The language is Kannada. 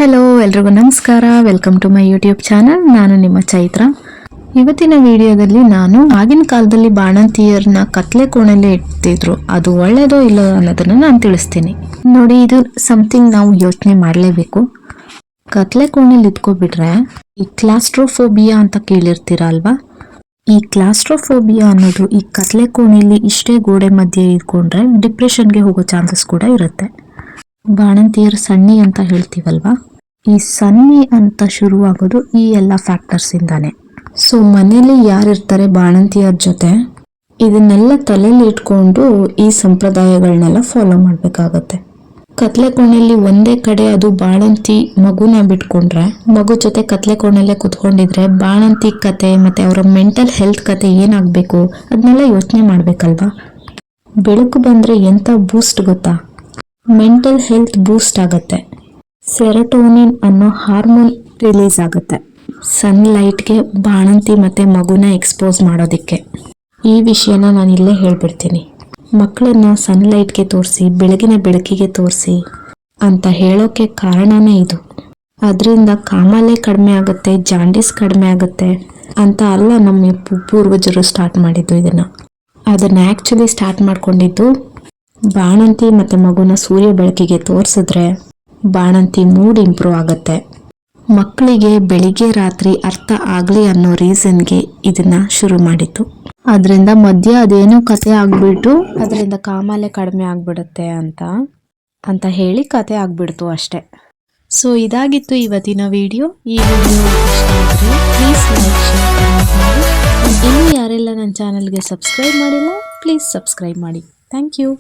ಹಲೋ ಎಲ್ರಿಗೂ ನಮಸ್ಕಾರ. Welcome to my YouTube channel. ನಾನು ನಿಮ್ಮ ಚೈತ್ರ. ಇವತ್ತಿನ ವಿಡಿಯೋದಲ್ಲಿ ನಾನು ಆಗಿನ ಕಾಲದಲ್ಲಿ ಬಾಣಂತಿಯರನ್ನ ಕತ್ಲೆ ಕೋಣೆಯಲ್ಲಿ ಇಡ್ತಿದ್ರು, ಅದು ಒಳ್ಳೇದೋ ಇಲ್ಲೋ ಅನ್ನೋದನ್ನ ನಾನು ತಿಳಿಸ್ತೀನಿ. ನೋಡಿ, ಇದು ಸಮಥಿಂಗ್ ನಾವು ಯೋಚನೆ ಮಾಡಲೇಬೇಕು. ಕತ್ಲೆ ಕೋಣೆಯಲ್ಲಿ ಇಟ್ಕೊಬಿಟ್ರೆ ಈ ಕ್ಲಾಸ್ಟ್ರೋಫೋಬಿಯಾ ಅಂತ ಕೇಳಿರ್ತೀರ ಅಲ್ವಾ? ಈ ಕ್ಲಾಸ್ಟ್ರೋಫೋಬಿಯಾ ಅನ್ನೋದು ಈ ಕತ್ಲೆ ಕೋಣೆಯಲ್ಲಿ ಇಷ್ಟೇ ಗೋಡೆ ಮಧ್ಯೆ ಇಟ್ಕೊಂಡ್ರೆ ಡಿಪ್ರೆಷನ್ಗೆ ಹೋಗೋ ಚಾನ್ಸಸ್ ಕೂಡ ಇರುತ್ತೆ. ಬಾಣಂತಿಯರು ಸನ್ನಿ ಅಂತ ಹೇಳ್ತೀವಲ್ವಾ, ಈ ಸನ್ನಿ ಅಂತ ಶುರುವಾಗೋದು ಈ ಎಲ್ಲ ಫ್ಯಾಕ್ಟರ್ಸ್ ಇಂದಾನೆ. ಸೊ ಮನೇಲಿ ಯಾರಿರ್ತಾರೆ ಬಾಣಂತಿಯರ ಜೊತೆ, ಇದನ್ನೆಲ್ಲ ತಲೆಯಲ್ಲಿ ಇಟ್ಕೊಂಡು ಈ ಸಂಪ್ರದಾಯಗಳನ್ನೆಲ್ಲ ಫಾಲೋ ಮಾಡಬೇಕಾಗತ್ತೆ. ಕತ್ಲೆ ಕೋಣೆಯಲ್ಲಿ ಒಂದೇ ಕಡೆ ಅದು ಬಾಣಂತಿ ಮಗುನ ಬಿಟ್ಕೊಂಡ್ರೆ, ಮಗು ಜೊತೆ ಕತ್ಲೆ ಕೋಣೆಲ್ಲೇ ಕುತ್ಕೊಂಡಿದ್ರೆ ಬಾಣಂತಿ ಕತೆ ಮತ್ತೆ ಅವರ ಮೆಂಟಲ್ ಹೆಲ್ತ್ ಕತೆ ಏನಾಗಬೇಕು ಅದನ್ನೆಲ್ಲ ಯೋಚನೆ ಮಾಡ್ಬೇಕಲ್ವಾ. ಬೆಳಕು ಬಂದ್ರೆ ಎಂತ ಬೂಸ್ಟ್ ಗೊತ್ತಾ? ಮೆಂಟಲ್ ಹೆಲ್ತ್ ಬೂಸ್ಟ್ ಆಗುತ್ತೆ. ಸೆರೋಟೋನಿನ್ ಅನ್ನೋ ಹಾರ್ಮೋನ್ ರಿಲೀಸ್ ಆಗುತ್ತೆ ಸನ್ಲೈಟ್ಗೆ ಬಾಣಂತಿ ಮತ್ತೆ ಮಗುನ ಎಕ್ಸ್ಪೋಸ್ ಮಾಡೋದಕ್ಕೆ. ಈ ವಿಷಯನ ನಾನು ಇಲ್ಲೇ ಹೇಳ್ಬಿಡ್ತೀನಿ. ಮಕ್ಕಳನ್ನ ಸನ್ಲೈಟ್ಗೆ ತೋರಿಸಿ, ಬೆಳಗಿನ ಬೆಳಕಿಗೆ ತೋರಿಸಿ ಅಂತ ಹೇಳೋಕೆ ಕಾರಣನೇ ಇದು. ಅದರಿಂದ ಕಾಮಾಲೆ ಕಡಿಮೆ ಆಗುತ್ತೆ, ಜಾಂಡೀಸ್ ಕಡಿಮೆ ಆಗುತ್ತೆ ಅಂತ ಅಲ್ಲ ನಮ್ಮ ಪೂರ್ವಜರು ಸ್ಟಾರ್ಟ್ ಮಾಡಿದ್ದು ಇದನ್ನ. ಅದನ್ನ ಆ್ಯಕ್ಚುಲಿ ಸ್ಟಾರ್ಟ್ ಮಾಡ್ಕೊಂಡಿದ್ದು ಬಾಣಂತಿ ಮತ್ತು ಮಗುನ ಸೂರ್ಯ ಬೆಳಕಿಗೆ ತೋರಿಸಿದ್ರೆ ಬಾಣಂತಿ ಮೂಡ್ ಇಂಪ್ರೂವ್ ಆಗುತ್ತೆ. ಮಕ್ಕಳಿಗೆ ಬೆಳಿಗ್ಗೆ ರಾತ್ರಿ ಅರ್ಥ ಆಗಲಿ ಅನ್ನೋ ರೀಸನ್ಗೆ ಇದನ್ನ ಶುರು ಮಾಡಿತ್ತು. ಅದರಿಂದ ಮಧ್ಯ ಅದೇನೋ ಕತೆ ಆಗ್ಬಿಟ್ಟು ಅದರಿಂದ ಕಾಮಾಲೆ ಕಡಿಮೆ ಆಗ್ಬಿಡುತ್ತೆ ಅಂತ ಹೇಳಿ ಕತೆ ಆಗ್ಬಿಡ್ತು ಅಷ್ಟೆ. ಸೊ ಇದಾಗಿತ್ತು ಇವತ್ತಿನ ವಿಡಿಯೋ. ಈ ವಿಡಿಯೋ ಇಷ್ಟ ಆದರೆ ಪ್ಲೀಸ್ ಲೈಕ್, ಶೇರ್, ಕಮೆಂಟ್ ಮಾಡಿ. ಇನ್ನೂ ಯಾರೆಲ್ಲ ನನ್ನ ಚಾನಲ್ಗೆ ಸಬ್ಸ್ಕ್ರೈಬ್ ಮಾಡಿಲ್ಲ ಪ್ಲೀಸ್ ಸಬ್ಸ್ಕ್ರೈಬ್ ಮಾಡಿ. Thank you.